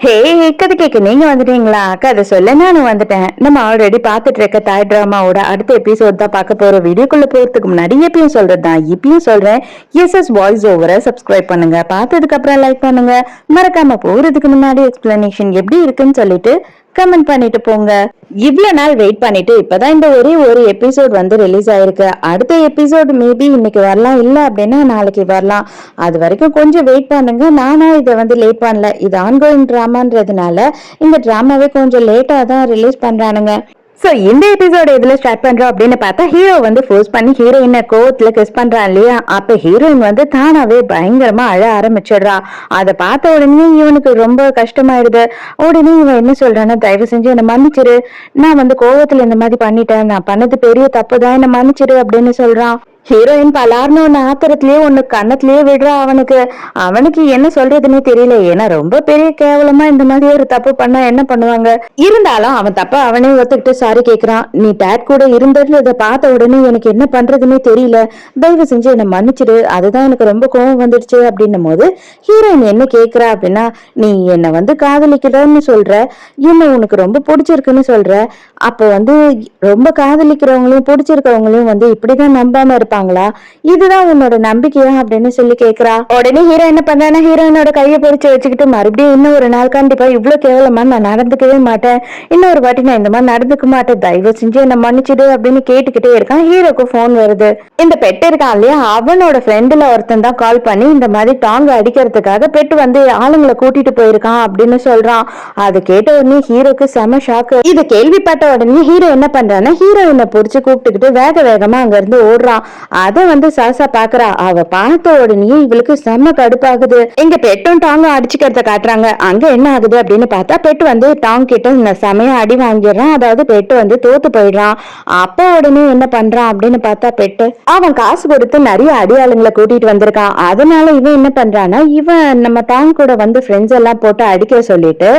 ஹே, கதை கேட்க நீங்க வந்துட்டீங்களா? கதை சொல்ல நானும் வந்துட்டேன். நம்ம ஆல்ரெடி பாத்துட்டு இருக்க தாய் டிராமாவோட அடுத்த எபிசோட் தான் பார்க்க போறோம். வீடியோக்குள்ள போறதுக்கு முன்னாடி எப்பயும் சொல்றதுதான் இப்பயும் சொல்றேன். எஸ்எஸ் வாய்ஸ் ஓவரை சப்ஸ்கிரைப் பண்ணுங்க. பார்த்ததுக்கு அப்புறம் லைக் பண்ணுங்க. மறக்காம போறதுக்கு முன்னாடி எக்ஸ்பிளனேஷன் எப்படி இருக்குன்னு சொல்லிட்டு கமெண்ட் பண்ணிட்டு போங்க. இவ்வளவு நாள் வெயிட் பண்ணிட்டு இப்பதான் இந்த ஒரே ஒரு எபிசோட் வந்து ரிலீஸ் ஆயிருக்கு. அடுத்த எபிசோட் மேபி இன்னைக்கு வரலாம், இல்ல அப்படின்னா நாளைக்கு வரலாம். அது வரைக்கும் கொஞ்சம் வெயிட் பண்ணுங்க. நானா இதை வந்து லேட் பண்ணல. இது ஆன்கோயிங் டிராமான்றதுனால இந்த டிராமாவே கொஞ்சம் லேட்டா தான் ரிலீஸ் பண்றானுங்க. சோ இந்த எபிசோட் எதுல ஸ்டார்ட் பண்றோம் அப்படின்னு பார்த்தா, ஹீரோ வந்து ஃபோர்ஸ் பண்ணி ஹீரோயினை கோவத்துல கிஸ் பண்றான் இல்லையா? அப்ப ஹீரோயின் வந்து தானாவே பயங்கரமா அழ ஆரம்பிச்சிடுறா. அதை பார்த்த உடனே இவனுக்கு ரொம்ப கஷ்டமாயிடுது. உடனே இவன் என்ன சொல்றான்னா, தயவு செஞ்சு என்னை மன்னிச்சிரு, நான் வந்து கோவத்துல இந்த மாதிரி பண்ணிட்டேன், நான் பண்ணது பெரிய தப்புதான், என்னை மன்னிச்சிரு அப்படின்னு சொல்றான். ஹீரோயின் பலார்னு ஒன்னு ஆத்திரத்திலேயே ஒன்னு கண்ணத்திலேயே விடுறா. அவனுக்கு என்ன சொல்றதுன்னே தெரியல. ஏன்னா ரொம்ப பெரிய கேவலமா இந்த மாதிரி ஒரு தப்பு பண்ணா என்ன பண்ணுவாங்க? இருந்தாலும் அவன் தப்ப அவனே ஒத்துக்கிட்டு சாரி கேக்குறான். நீ டேட் கூட இருந்ததுல இதை பார்த்த உடனே எனக்கு என்ன பண்றதுன்னே தெரியல, தயவு செஞ்சு என்னை மன்னிச்சிடு, அதுதான் எனக்கு ரொம்ப கோவம் வந்துடுச்சு அப்படின்னும் போது ஹீரோயின் என்ன கேக்குறா அப்படின்னா, நீ என்னை வந்து காதலிக்கிறன்னு சொல்ற, என்ன உனக்கு ரொம்ப பிடிச்சிருக்குன்னு சொல்ற, அப்போ வந்து ரொம்ப காதலிக்கிறவங்களையும் பிடிச்சிருக்கவங்களையும் வந்து இப்படிதான் நம்பாம இருப்பாங்களா? இதுதான் உன்னோட நம்பிக்கையா அப்படின்னு சொல்லி கேக்குறா. உடனே ஹீரோ என்ன பண்றானா, ஹீரோயினோட கையை பிடிச்சு வச்சுக்கிட்டு மறுபடியும் இன்னும் ஒரு நாள் கண்டிப்பா இவ்வளவு கேவலமா நான் நடந்துக்கவே மாட்டேன், இன்னொரு வாட்டி நான் இந்த மாதிரி நடந்துக்க மாட்டேன், தயவு செஞ்சு என்ன மன்னிச்சிடு அப்படின்னு கேட்டுக்கிட்டே இருக்கான். ஹீரோக்கு போன் வருது. இந்த பெட்டு இருக்கான் இல்லையா, அவனோட ஃப்ரெண்டுல ஒருத்தன் தான் கால் பண்ணி இந்த மாதிரி டாங்க அடிக்கிறதுக்காக பெட்டு வந்து ஆளுங்களை கூட்டிட்டு போயிருக்கான் அப்படின்னு சொல்றான். அது கேட்ட உடனே ஹீரோக்கு செம ஷாக்கு. இது கேள்விப்பட்ட உடனே ஹீரோ என்ன பண்றான்னா, ஹீரோயினை புடிச்சு கூப்பிட்டுக்கிட்டு வேக வேகமா அங்க இருந்து ஓடுறான். அத வந்து சாசா பாக்குறா. அவ பார்த்த உடனே இவளுக்கு செம்ம கடுப்பாகுது. இங்க பெட்டும் டாங்கும் அடிச்சுக்கிறத காட்டுறாங்க. அங்க என்ன ஆகுது அப்படின்னு பார்த்தா, பெட்டு வந்து டாங் கிட்ட செமையா அடி வாங்கிடுறான். அதாவது பெட்டு வந்து தோத்து போயிடுறான். அப்ப உடனே என்ன பண்றான் அப்படின்னு பார்த்தா, பெட்டு அவன் காசு கொடுத்து நிறைய அடியாளுங்களை கூட்டிட்டு வந்திருக்கான். அதனால இவன் என்ன பண்றான்னா, இவன் நம்ம டாங் கூட வந்து ஃப்ரெண்ட்ஸ் எல்லாம் போட்டு அடிக்க சொல்லிட்டு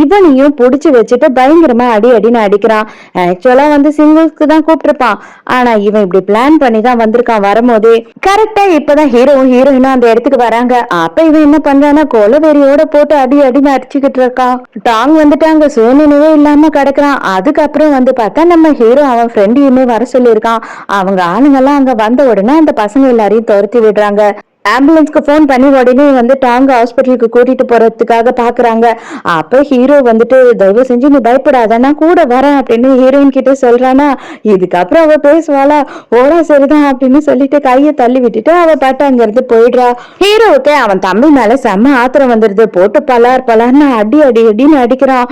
இவனையும் புடிச்சு வச்சுட்டு பயங்கரமா அடி அடின்னு அடிக்கிறான். ஆக்சுவலா வந்து சிங்கிள்ஸ்க்கு தான் கூப்பிட்டுருப்பான். ஆனா இவன் இப்படி பிளான் பண்ணி தான் வந்திருக்கான். வரும்போதே கரெக்டா இப்பதான் ஹீரோயினும் அந்த இடத்துக்கு வராங்க. அப்ப இவன் என்ன பண்றான்னா, கொலவெறியோட போட்டு அடி அடின்னு அடிச்சுக்கிட்டு இருக்கான். டாங் வந்துட்டு அங்க சுயநினைவே இல்லாம கிடக்குறான். அதுக்கப்புறம் வந்து பார்த்தா நம்ம ஹீரோ அவன் ஃப்ரெண்டையுமே வர சொல்லியிருக்கான். அவங்க ஆளுங்க எல்லாம் அங்க வந்த உடனே அந்த பசங்க எல்லாரையும் துரத்தி விடுறாங்க. ஆம்புலன்ஸ்க்கு போன் பண்ணி உடனே வந்து டாங்க ஹாஸ்பிட்டலுக்கு கூட்டிட்டு போறதுக்காக பாக்குறாங்க. அப்ப ஹீரோ வந்துட்டு, தயவு செஞ்சு நீ பயப்படாத, நான் கூட வரேன் அப்படின்னு ஹீரோயின் கிட்ட சொல்றானா. இதுக்கப்புறம் அவ பேசுவாளா, ஓடா சரிதான் அப்படின்னு சொல்லிட்டு கையை தள்ளி விட்டுட்டு அவ பாட்டு அங்க இருந்து போயிடுறா. ஹீரோவுக்கு அவன் தம்பி மேல செம்ம ஆத்திரம் வந்துருது. போட்டு பலார்னு அடி அடி அடின்னு அடிக்கிறான்.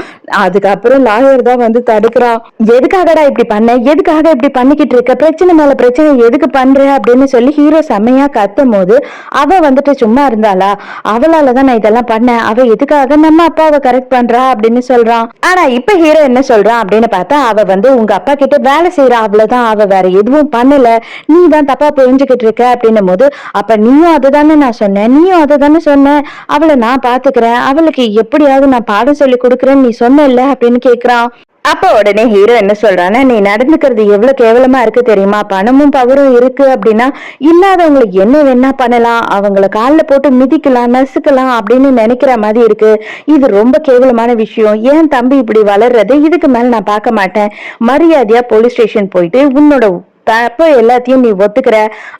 அதுக்கப்புறம் லாயர் தான் வந்து தடுக்கிறான். எதுக்காகடா இப்படி பண்ண, எதுக்காக இப்படி பண்ணிக்கிட்டு இருக்க, பிரச்சனை மேல பிரச்சனை எதுக்கு பண்ற அப்படின்னு சொல்லி ஹீரோ செம்மையா கத்தும் போது, அவ வந்துட்டு சும்மா இருந்தாளா, அவளாலதான் நான் இதெல்லாம் பண்ணேன், அவ எதுக்காக நம்ம அப்பாவை கரெக்ட் பண்றா அப்படின்னு சொல்றான். ஆனா இப்ப ஹீரோ என்ன சொல்றான் அப்படின்னு பார்த்தா, அவ வந்து உங்க அப்பா கிட்ட வேலை செய்யறா, அவ்வளவுதான், அவ வேற எதுவும் பண்ணல, நீ தான் தப்பா புரிஞ்சுக்கிட்டு இருக்க அப்படின்னும் போது, அப்ப நீயும் அதுதானே நான் சொன்னேன், நீயும் அதுதானே சொன்ன, அவளை நான் பாத்துக்கிறேன், அவளுக்கு எப்படியாவது நான் பாடம் சொல்லி கொடுக்குறேன்னு நீ சொன்ன இல்ல அப்படின்னு கேக்குறான். அப்ப உடனே ஹீரோ என்ன சொல்றான்னா, நீ நடந்துக்கிறது எவ்வளவு கேவலமா இருக்கு தெரியுமா, பணமும் பவரும் இருக்கு அப்படின்னா இல்லாதவங்களுக்கு என்ன வேணா பண்ணலாம், அவங்கள காலில் போட்டு மிதிக்கலாம், நசுக்கலாம் அப்படின்னு நினைக்கிற மாதிரி இருக்கு. இது ரொம்ப கேவலமான விஷயம். ஏன் தம்பி இப்படி வளர்றது இதுக்கு மேல நான் பார்க்க மாட்டேன். மரியாதையா போலீஸ் ஸ்டேஷன் போயிட்டு உன்னோட தப்பு எல்லாத்தையும் நீ ஒத்துக்கிற,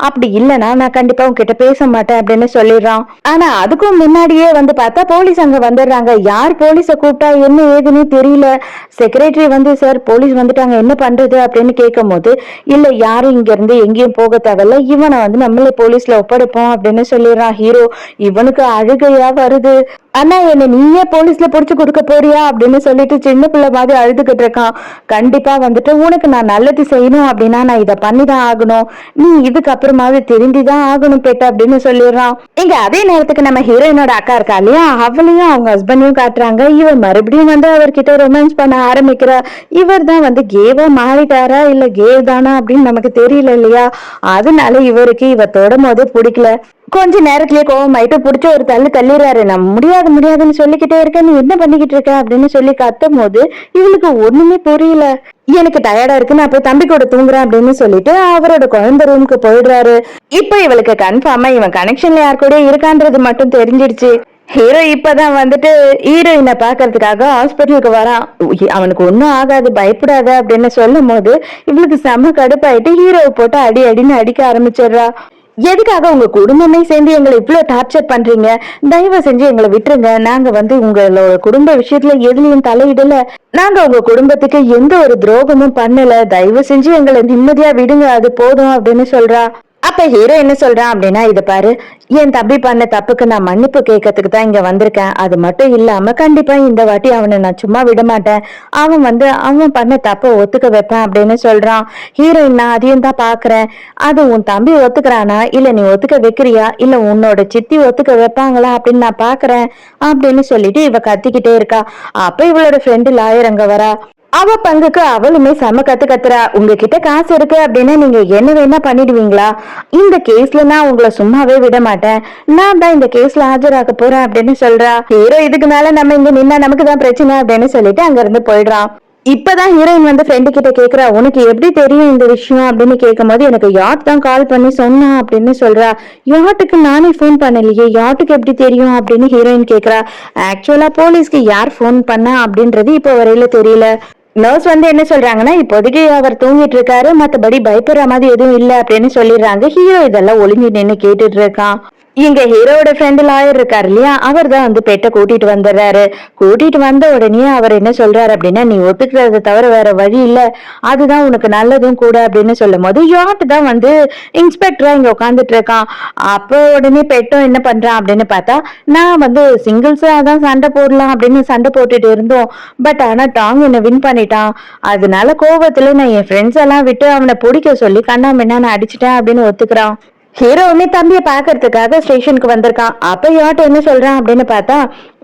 அப்படி இல்லைன்னா நான் கண்டிப்பா உன்கிட்ட பேச மாட்டேன் அப்படின்னு சொல்லிடுறான். ஆனா அதுக்கும் முன்னாடியே வந்து பார்த்தா போலீஸ் அங்க வந்துடுறாங்க. யார் போலீஸ கூப்பிட்டா என்ன ஏதுன்னு தெரியல. செக்ரட்டரி வந்து, சார் போலீஸ் வந்துட்டாங்க என்ன பண்றது அப்படின்னு கேட்கும் போது, இல்ல யாரும் இங்க இருந்து எங்கேயும் போக தேவையில்ல, இவனை வந்து நம்மளே போலீஸ்ல ஒப்படைப்போம் அப்படின்னு சொல்லிடுறான் ஹீரோ. இவனுக்கு அழுகையா வருது. ஆனா என்ன நீயே போலீஸ்ல புடிச்சு கொடுக்க போறியா அப்படின்னு சொல்லிட்டு சின்ன பிள்ளை மாதிரி அழுதுகிட்டு இருக்கான். கண்டிப்பா வந்துட்டு உனக்கு நான் நல்லது செய்யணும் அப்படின்னா நான் இதை பண்ணிதான் ஆகணும், நீ இதுக்கு அப்புறமாவது திருந்திதான் ஆகணும் பெட்ட அப்படின்னு சொல்லிடுறான். இங்க அதே நேரத்துக்கு நம்ம ஹீரோயினோட அக்கா இருக்கா இல்லையா, அவளையும் அவங்க ஹஸ்பண்டையும் காட்டுறாங்க. இவர் மறுபடியும் வந்து அவர்கிட்ட ரொமான்ஸ் பண்ண ஆரம்பிக்கிறா. இவர் தான் வந்து கேவா மாறிட்டாரா இல்ல கேவ் தானா அப்படின்னு நமக்கு தெரியல இல்லையா. அதனால இவருக்கு இவ தொடும் போது பிடிக்கல. கொஞ்ச நேரத்திலேயே கோவமாயிட்டு புடிச்ச ஒரு தள்ளிடுறாரு. நான் முடியாதுன்னு சொல்லிக்கிட்டே இருக்க, நீ என்ன பண்ணிக்கிட்டு இருக்க அப்படின்னு சொல்லி கத்தும் போது இவளுக்கு ஒண்ணுமே புரியல. எனக்கு டயர்டா இருக்கு, நான் போய் தம்பி கூட தூங்குறேன் அப்படின்னு சொல்லிட்டு அவரோட குழந்தை ரூமுக்கு போயிடுறாரு. இப்ப இவளுக்கு கன்ஃபார்மா இவன் கனெக்ஷன்ல யார் கூட இருக்கான்றது மட்டும் தெரிஞ்சிடுச்சு. ஹீரோ இப்பதான் வந்துட்டு ஹீரோயினை பாக்குறதுக்காக ஹாஸ்பிட்டலுக்கு வரான். அவனுக்கு ஒன்னும் ஆகாது, பயப்படாத அப்படின்னு சொல்லும் போது இவளுக்கு செம கடுப்பாயிட்டு ஹீரோவை போட்டு அடி அடின்னு அடிக்க ஆரம்பிச்சிடுறா. எதுக்காக உங்க குடும்பமே சேர்ந்து எங்களை இவ்வளவு டார்ச்சர் பண்றீங்க? தயவு செஞ்சு எங்களை விட்டுருங்க. நாங்க வந்து உங்களோட குடும்ப விஷயத்துல எதுலயும் தலையிடல. நாங்க உங்க குடும்பத்துக்கு எந்த ஒரு துரோகமும் பண்ணல. தயவு செஞ்சு எங்களை நிம்மதியா விடுங்க, அது போதும் அப்படின்னு சொல்றா. அப்ப ஹீரோ என்ன சொல்றான் அப்படின்னா, இத பாரு, என் தம்பி பண்ண தப்புக்கு நான் மன்னிப்பு கேட்கறதுக்கு தான் இங்க வந்திருக்கேன். அது மட்டும் இல்லாம கண்டிப்பா இந்த வாட்டி அவனை நான் சும்மா விட மாட்டேன். அவன் வந்து அவன் பண்ண தப்ப ஒத்துக்க வைப்பேன் அப்படின்னு சொல்றான். ஹீரோயின், நான் அதையும் தான் பாக்குறேன். அது உன் தம்பி ஒத்துக்கிறானா, இல்ல நீ ஒத்துக்க வைக்கிறியா, இல்ல உன்னோட சித்தி ஒத்துக்க வைப்பாங்களா அப்படின்னு நான் பாக்குறேன் அப்படின்னு சொல்லிட்டு இவ கத்திக்கிட்டே இருக்கா. அப்ப இவளோட ஃப்ரெண்டு லாயர் அங்க வரா. அவ பங்குக்கு அவளுமே செம கத்துறா. உங்ககிட்ட காசு இருக்கு அப்படின்னா நீங்க என்ன வேணா பண்ணிடுவீங்களா? இந்த கேஸ்ல நான் உங்களை சும்மாவே விட மாட்டேன். நான் தான் இந்த கேஸ்ல ஆஜராக போறேன் அப்படின்னு சொல்றா. ஹீரோ இதுக்கு மேல நம்ம இங்க நின்னா நமக்கு தான் பிரச்சனை அப்படின்னு சொல்லிட்டு அங்க இருந்து போயிடுறான். இப்பதான் ஹீரோயின் வந்து ஃப்ரெண்டு கிட்ட கேக்குறா, உனக்கு எப்படி தெரியும் இந்த விஷயம் அப்படின்னு கேட்கும் போது, எனக்கு யாட் தான் கால் பண்ணி சொன்னா அப்படின்னு சொல்றா. யாட்டுக்கு நானே போன் பண்ணலையே, யாட்டுக்கு எப்படி தெரியும் அப்படின்னு ஹீரோயின் கேக்குறா. ஆக்சுவலா போலீஸ்க்கு யார் போன் பண்ணா அப்படின்றது இப்ப வரையில தெரியல. நர்ஸ் வந்து என்ன சொல்றாங்கன்னா, இப்போதைக்கு அவர் தூங்கிட்டு இருக்காரு, மத்தபடி பயப்படுற மாதிரி எதுவும் இல்ல அப்படின்னு சொல்லிடுறாங்க. ஹீரோ இதெல்லாம் ஒளிஞ்சு நின்னு கேட்டுட்டு இருக்கான். இங்க ஹீரோட ஃப்ரெண்ட் லாயர் இருக்காரு இல்லையா, அவர் தான் வந்து பெட்டை கூட்டிட்டு வந்துடுறாரு. கூட்டிட்டு வந்த உடனே அவர் என்ன சொல்றாரு அப்படின்னா, நீ ஒத்துக்கிறத தவிர வேற வழி இல்ல, அதுதான் உனக்கு நல்லதும் கூட அப்படின்னு சொல்லும் போது யாட் தான் வந்து இன்ஸ்பெக்டரா இங்க உட்காந்துட்டு இருக்கான். அப்போ உடனே பெட்டும் என்ன பண்றான் அப்படின்னு பார்த்தா, நான் வந்து சிங்கிள்ஸா தான் சண்டை போடலாம் அப்படின்னு சண்டை போட்டுட்டு இருந்தோம். பட் ஆனா டாங் என்ன வின் பண்ணிட்டான். அதனால கோபத்துல நான் என் ஃப்ரெண்ட்ஸ் எல்லாம் விட்டு அவனை பிடிக்க சொல்லி கண்ணாமண்ணா நான் அடிச்சிட்டேன் அப்படின்னு ஒத்துக்கிறான். ஹீரோவுமே தம்பியை பாக்குறதுக்காக ஸ்டேஷனுக்கு வந்திருக்கான். அப்ப யாட்ட என்ன சொல்றான் அப்படின்னு பார்த்தா,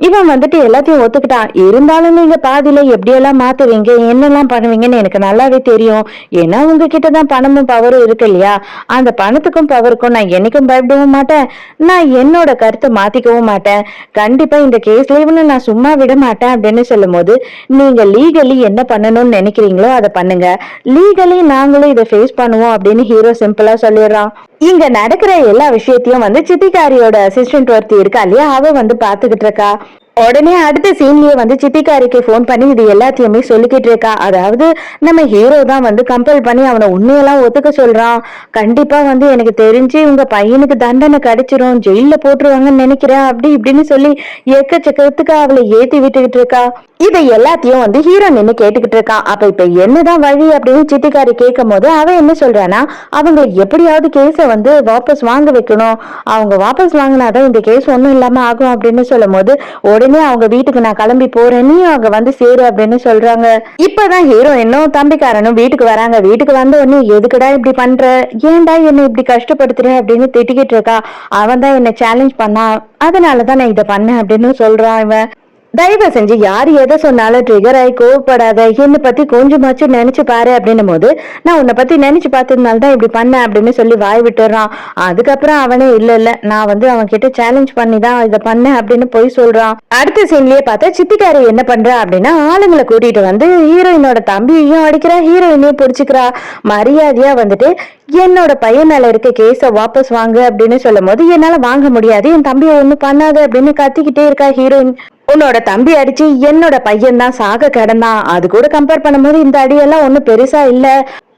இவன் வந்துட்டு எல்லாத்தையும் ஒத்துக்கிட்டான். இருந்தாலும் நீங்க பாதியில எப்படியெல்லாம் மாத்துவீங்க, என்னெல்லாம் பண்ணுவீங்கன்னு எனக்கு நல்லாவே தெரியும். ஏன்னா உங்ககிட்டதான் பணமும் பவரும் இருக்கு இல்லையா? அந்த பணத்துக்கும் பவருக்கும் நான் என்னைக்கும் பயப்படவும் மாட்டேன். நான் என்னோட கருத்தை மாத்திக்கவும் மாட்டேன். கண்டிப்பா இந்த கேஸ்ல இவனு நான் சும்மா விட மாட்டேன் அப்படின்னு சொல்லும் போது, நீங்க லீகலி என்ன பண்ணணும்னு நினைக்கிறீங்களோ அதை பண்ணுங்க. லீகலி நாங்களும் இதை ஃபேஸ் பண்ணுவோம் அப்படின்னு ஹீரோ சிம்பிளா சொல்லிடுறான். இங்க நடக்கிற எல்லா விஷயத்தையும் வந்து சித்திகாரியோட அசிஸ்டன்ட் ஒருத்தி இருக்கா இல்லையா, அவ வந்து பாத்துக்கிட்டு இருக்கா. உடனே அடுத்த சீன்லயே வந்து சித்திகாரிக்கு போன் பண்ணி இது எல்லாத்தையுமே சொல்லிக்கிட்டு இருக்கா. அதாவது நம்ம ஹீரோ தான் வந்து கம்பல் பண்ணி அவனை உண்மையெல்லாம் ஒத்துக்க சொல்றான். கண்டிப்பா வந்து எனக்கு தெரிஞ்சு உங்க பையனுக்கு தண்டனை கிடைச்சிரும், ஜெயில போட்டுருவாங்கன்னு நினைக்கிறேன் அப்படி இப்படின்னு சொல்லி எக்கச்சக்கத்துக்கு அவளை ஏத்தி விட்டுக்கிட்டு இருக்கா. இதை எல்லாத்தையும் வந்து ஹீரோ நின்னு கேட்டுக்கிட்டு இருக்கான். அப்ப இப்ப என்னதான் வழி அப்படின்னு சித்திகாரி கேட்கும் போது அவன் என்ன சொல்றானா, அவங்க எப்படியாவது கேஸ வந்து வாபஸ் வாங்க வைக்கணும், அவங்க வாபஸ் வாங்கினாதான் இந்த கேஸ் ஒண்ணும் இல்லாம ஆகும் அப்படின்னு சொல்லும் போது, உடனே அவங்க வீட்டுக்கு நான் கிளம்பி போறேன், நீ அவங்க வந்து சேரு அப்படின்னு சொல்றாங்க. இப்பதான் ஹீரோ இன்னும் தம்பிக்காரனும் வீட்டுக்கு வராங்க. வீட்டுக்கு வந்த உடனே எதுக்குடா இப்படி பண்ற, ஏன்டா என்ன இப்படி கஷ்டப்படுத்துற அப்படின்னு திட்டிக்கிட்டு இருக்கா. அவன் தான் என்ன சேலஞ்ச் பண்ணான், அதனாலதான் நான் இதை பண்ணேன் அப்படின்னு சொல்றான் இவன். தயவு செஞ்சு யார் எதை சொன்னாலும் ட்ரிகர் ஆகி கோவப்படாத, என்னை பத்தி கொஞ்சமாச்சும் நினைச்சு பாரு அப்படின்னும் போது, நான் உன்னை பத்தி நினைச்சு பார்த்ததுனால தான் இப்படி பண்ணேன் அப்படின்னு சொல்லி வாய் விட்டுறான். அதுக்கப்புறம் அவனே இல்ல நான் வந்து அவன் கிட்ட சேலஞ்ச் பண்ணி தான் இதை பண்ணேன் அப்படின்னு போய் சொல்றான். அடுத்த சீன்லயே பார்த்தா சித்திக்காரி என்ன பண்றா அப்படின்னா, ஆளுங்களை கூட்டிட்டு வந்து ஹீரோயினோட தம்பியையும் அடிக்கிறா, ஹீரோயினையும் பிடிச்சிக்கிறா. மரியாதையா வந்துட்டு என்னோட பையன் மேல இருக்க கேஸ வாபஸ் வாங்க அப்படின்னு சொல்லும் போது, என்னால வாங்க முடியாது, என் தம்பியை ஒண்ணும் பண்ணாது அப்படின்னு கத்திக்கிட்டே இருக்கா ஹீரோயின். உன்னோட தம்பி அடிச்சு என்னோட பையன் தான் சாக கிடந்தான், அது கூட கம்பேர் பண்ணும்போது இந்த அடியெல்லாம் ஒண்ணும் பெருசா இல்ல,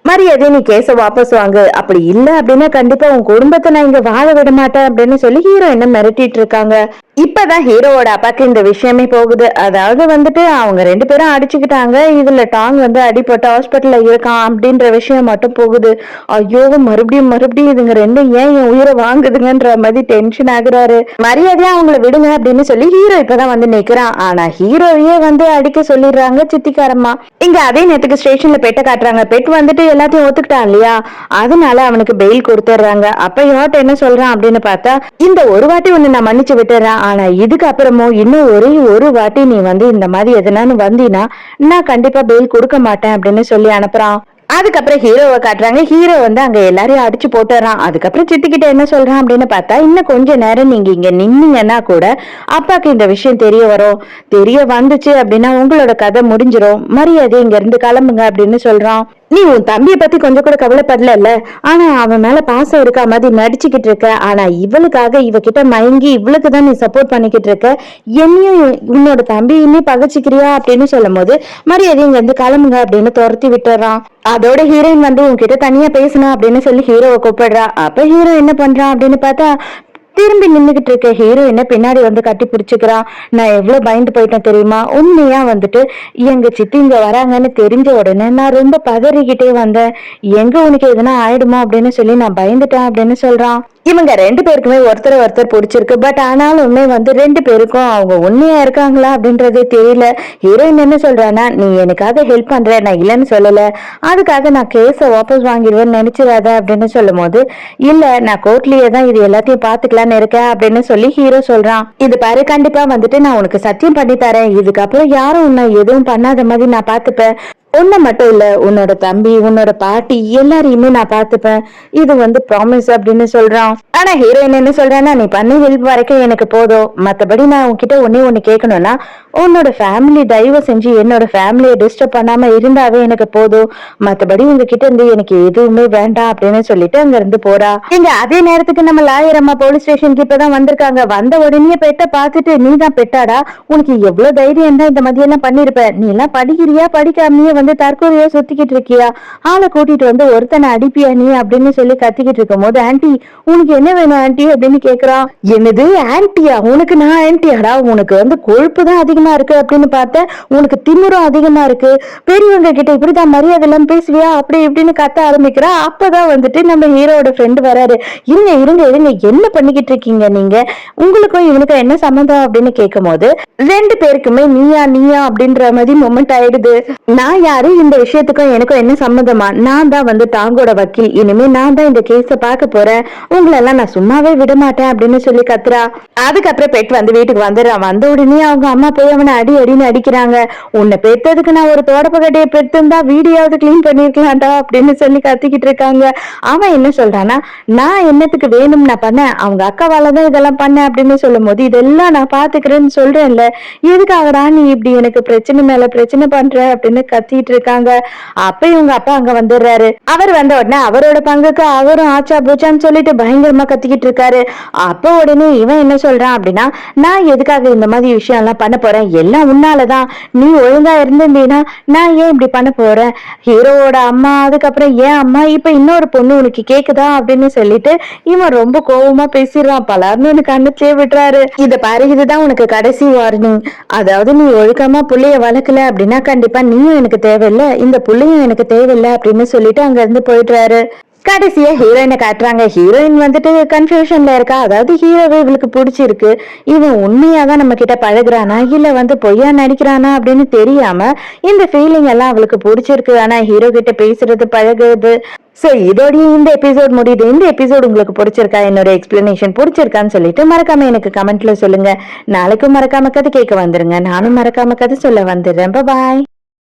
மரியாதை நீ கேஸ வாபஸ் வாங்கு, அப்படி இல்ல அப்படின்னா கண்டிப்பா உன் குடும்பத்தை நான் இங்க வாழ விட மாட்டேன் அப்படின்னு சொல்லி ஹீரோ என்ன மிரட்டிட்டு இருக்காங்க. இப்பதான் ஹீரோவோட அப்பாக்கு இந்த விஷயமே போகுது. அதாவது வந்துட்டு அவங்க ரெண்டு பேரும் அடிச்சுக்கிட்டாங்க, இதுல டாங் வந்து அடிபட்டு ஹாஸ்பிட்டல்ல இருக்கான் அப்படின்ற விஷயம் மட்டும் போகுது. ஐயோ மறுபடியும் மறுபடியும் இதுங்க ரெண்டும் ஏன் என் உயிரை வாங்குதுங்கன்ற மாதிரி டென்ஷன் ஆகுறாரு. மரியாதையா அவங்களை விடுங்க அப்படின்னு சொல்லி ஹீரோ இப்பதான் வந்து நிக்கிறான். ஆனா ஹீரோவையே வந்து அடிக்க சொல்லிடுறாங்க சித்திக்காரம்மா. இங்க அதே நேரத்துக்கு ஸ்டேஷன்ல பெட்டை காட்டுறாங்க. பெட் வந்துட்டு எல்லாத்தையும் ஒத்துக்கிட்டான் இல்லையா, அதனால அவனுக்கு பெயில் கொடுத்துடுறாங்க. அப்ப யார்ட்ட என்ன சொல்றான் அப்படின்னு பார்த்தா, இந்த ஒரு வாட்டி ஒண்ணு நான் மன்னிச்சு விட்டுறேன், ஆனா இதுக்கு அப்புறமும் இன்னும் ஒரே ஒரு வாட்டி நீ வந்து இந்த மாதிரி எதனான்னு வந்தீனா நான் கண்டிப்பா பெயில் கொடுக்க மாட்டேன் அப்படின்னு சொல்லி அனுப்புறான். அதுக்கப்புறம் ஹீரோவை காட்டுறாங்க. ஹீரோ வந்து அங்க எல்லாரையும் அடிச்சு போட்டுறான். அதுக்கப்புறம் சித்திக்கிட்ட என்ன சொல்றான் அப்படின்னு பார்த்தா, இன்னும் கொஞ்ச நேரம் நீங்க இங்க நின்னீங்கன்னா கூட அப்பாக்கு இந்த விஷயம் தெரிய வரும், தெரிய வந்துச்சு அப்படின்னா உங்களோட கதை முடிஞ்சிரும், மரியாதை இங்க இருந்து கிளம்புங்க அப்படின்னு சொல்றான். நீ உன் தம்பியை பத்தி கொஞ்சம் கூட கவலைப்படல, ஆனா அவன் மேல பாசம் இருக்கா மாதிரி நடிச்சுக்கிட்டு இருக்க. ஆனா இவளுக்காக இவகிட்ட மயங்கி இவளுக்கு தான் நீ சப்போர்ட் பண்ணிக்கிட்டு இருக்க. என்னையும் உன்னோட தம்பியுமே பகச்சிக்கிறியா அப்படின்னு சொல்லும் போது மரியாதை இங்க இருந்து கிளம்புங்க அப்படின்னு துரத்தி விட்டுறான். அதோட ஹீரோயின் வந்து உன்கிட்ட தனியா பேசணும் அப்படின்னு சொல்லி ஹீரோவை கூப்பிடுறா. அப்ப ஹீரோ என்ன பண்றான் அப்படின்னு பார்த்தா திரும்பி நின்னுகிட்டு இருக்க ஹீரோயினை பின்னாடி வந்து கட்டி பிடிச்சுக்கிறான். நான் எவ்வளவு பயந்து போயிட்டேன் தெரியுமா? உண்மையா வந்துட்டு எங்க சித்தி இங்க வராங்கன்னு தெரிஞ்ச உடனே நான் ரொம்ப பதறிக்கிட்டே வந்தேன். எங்க உனக்கு எதுனா ஆயிடுமோ அப்படின்னு சொல்லி நான் பயந்துட்டேன் அப்படின்னு சொல்றான். இவங்க ரெண்டு பேருக்குமே ஒருத்தர் ஒருத்தர் பிடிச்சிருக்கு. பட் ஆனாலுமே வந்து ரெண்டு பேருக்கும் அவங்க உண்மையா இருக்காங்களா அப்படின்றதே தெரியல. ஹீரோயின் என்ன சொல்றானா, நீ எனக்காக ஹெல்ப் பண்ற, நான் இல்லைன்னு சொல்லல, அதுக்காக நான் கேஸ வாபஸ் வாங்கிடுவேன்னு நினைச்சிடாத அப்படின்னு சொல்லும் போது, இல்ல நான் கோர்ட்லயே தான் இது எல்லாத்தையும் பாத்துக்கலான்னு இருக்கேன் அப்படின்னு சொல்லி ஹீரோ சொல்றான். இது பாரு, கண்டிப்பா வந்துட்டு நான் உனக்கு சத்தியம் பண்ணி தரேன், இதுக்கப்புறம் யாரும் உன்னை எதுவும் பண்ணாத மாதிரி நான் பாத்துப்பேன். உன்னை மட்டும் இல்ல, உன்னோட தம்பி உன்னோட பாட்டி எல்லாரையுமே நான் பாத்துப்பேன், இது வந்து ப்ராமிஸ் அப்படின்னு சொல்றான். ஆனா ஹீரோயின் என்ன சொல்றான்னா, நீ பண்ண ஹெல்ப் வரைக்கும் எனக்கு போதும், மத்தபடி நான் உன்கிட்ட ஒண்ணு கேட்கணும்னா உன்னோட ஃபேமிலி தயவு செஞ்சு என்னோட ஃபேமிலியை டிஸ்டர்ப் பண்ணாம இருந்தாவே எனக்கு போதும், மத்தபடி உங்ககிட்ட இருந்து எனக்கு எதுவுமே வேண்டாம் அப்படின்னு சொல்லிட்டு அங்க இருந்து போறா. இங்க அதே நேரத்துக்கு நம்ம லாயர் அம்மா போலீஸ் ஸ்டேஷனுக்கு இப்பதான் வந்திருக்காங்க. வந்த உடனே பெட்ட பாத்துட்டு, நீ தான் பெட்டாடா, உனக்கு எவ்வளவு தைரியம் தான் இந்த மாதிரி எல்லாம் பண்ணிருப்ப, நீ எல்லாம் படிக்கிறியா படிக்காமையே வந்து தற்கொலையா சுத்திக்கிட்டு இருக்கியா, ஆளை கூட்டிட்டு வந்து ஒருத்தனை அடிப்பியா நீ அப்படின்னு சொல்லி கத்திக்கிட்டு இருக்கும் போது, ஆன்டி உனக்கு என்ன வேணும் ஆன்டி அப்படின்னு கேக்குறான். என்னது ஆன்டியா, உனக்கு நான் ஆன்டியாடா, உனக்கு வந்து கொழுப்பு தான் அதிகமா இருக்கு அப்படின்னு பார்த்தேன், உனக்கு திமிரும் அதிகமா இருக்கு, பெரியவங்க கிட்ட இப்படிதான் மரியாதை எல்லாம் பேசுவியா அப்படி இப்படின்னு கத்த ஆரம்பிக்கிறா. அப்பதான் வந்துட்டு நம்ம ஹீரோட ஃப்ரெண்டு வராரு. இருங்க இருங்க இருங்க, என்ன பண்ணிக்கிட்டு இருக்கீங்க நீங்க, உங்களுக்கும் இவனுக்கும் என்ன சம்மந்தம் அப்படின்னு கேட்கும் போது ரெண்டு பேருக்குமே நீயா நீயா அப்படின்ற மாதிரி மொமெண்ட் ஆயிடுது. நான் யாரு, இந்த விஷயத்துக்கும் எனக்கும் என்ன சம்மந்தமா, நான் தான் வந்து தாங்கோட வக்கீல், இனிமே நான் தான் இந்த கேஸ பார்க்க போறேன், உங்களெல்லாம் நான் சும்மாவே விட மாட்டேன் அப்படின்னு சொல்லி கத்துறா. அதுக்கப்புறம் பெட் வந்து வீட்டுக்கு வந்துடுறான். வந்த உடனே அவங்க அம்மா போய் அவனை அடி அடின்னு அடிக்கிறாங்க. உன்னை பெத்ததுக்கு நான் ஒரு தோடப்பகட்டையை பெற்றிருந்தா வீடியோவது கிளீன் பண்ணிருக்கலாம்டா அப்படின்னு சொல்லி கத்திக்கிட்டு இருக்காங்க. அவன் என்ன சொல்றானா, நான் என்னத்துக்கு வேணும் நான் பண்ணேன், அவங்க அக்காவாலதான் இதெல்லாம் பண்ணேன் அப்படின்னு சொல்லும் போது, இதெல்லாம் நான் பாத்துக்கிறேன்னு சொல்றேன்ல, எதுக்காகடா நீ இப்படி எனக்கு பிரச்சனை மேல பிரச்சனை பண்ற அப்படின்னு கத்திட்டு இருக்காங்க. அப்ப இவங்க அப்பா அங்க வந்துடுறாரு. அவர் வந்த உடனே அவரோட பங்குக்கு அவரும் ஆச்சா பூச்சான்னு சொல்லிட்டு பயங்கரமா கத்திக்கிட்டு இருக்காரு. அப்ப உடனே இவன் என்ன சொல்றான் அப்படின்னா, நான் எதுக்காக இந்த மாதிரி விஷயம் எல்லாம் பண்ண போறேன், எல்லாம் உன்னாலதான், நீ ஒழுங்கா இருந்திருந்தீன்னா நான் ஏன் இப்படி பண்ண போறேன், ஹீரோவோட அம்மா அதுக்கப்புறம் ஏன் அம்மா இப்ப இன்னொரு பொண்ணு உனக்கு கேக்குதா அப்படின்னு சொல்லிட்டு இவன் ரொம்ப கோபமா பேசிடுறான். பலர்னு எனக்கு அனுப்பிச்சே விடுறாரு. இத பாரு, இதுதான் உனக்கு கடைசி வார்னிங், அதாவது நீ ஒழுக்கமா புள்ளைய வளர்க்கல அப்படின்னா கண்டிப்பா நீயும் எனக்கு தேவையில்லை, இந்த புள்ளையும் எனக்கு தேவையில்லை அப்படின்னு சொல்லிட்டு அங்க இருந்து போயிடுறாரு. கடைசியா ஹீரோயினை காட்டுறாங்க. ஹீரோயின் வந்துட்டு கன்ஃபியூஷன்ல இருக்கா. அதாவது ஹீரோவே இவளுக்கு பிடிச்சிருக்கு, இவன் உண்மையாதான் நம்ம கிட்ட பழகுறானா இல்ல வந்து பொய்யா நடிக்கிறானா அப்படின்னு தெரியாம இந்த ஃபீலிங் எல்லாம் அவளுக்கு பிடிச்சிருக்கு. ஆனா ஹீரோ கிட்ட பேசுறது பழகுறது. சோ இதோடய இந்த எபிசோட் முடியுது. இந்த எபிசோட் உங்களுக்கு பிடிச்சிருக்கா, என்னோட எக்ஸ்பிளனேஷன் பிடிச்சிருக்கான்னு சொல்லிட்டு மறக்காம எனக்கு கமெண்ட்ல சொல்லுங்க. நாளைக்கும் மறக்காம கதை கேட்க வந்துருங்க, நானும் மறக்காம கதை சொல்ல வந்துடுறேன். பாய்.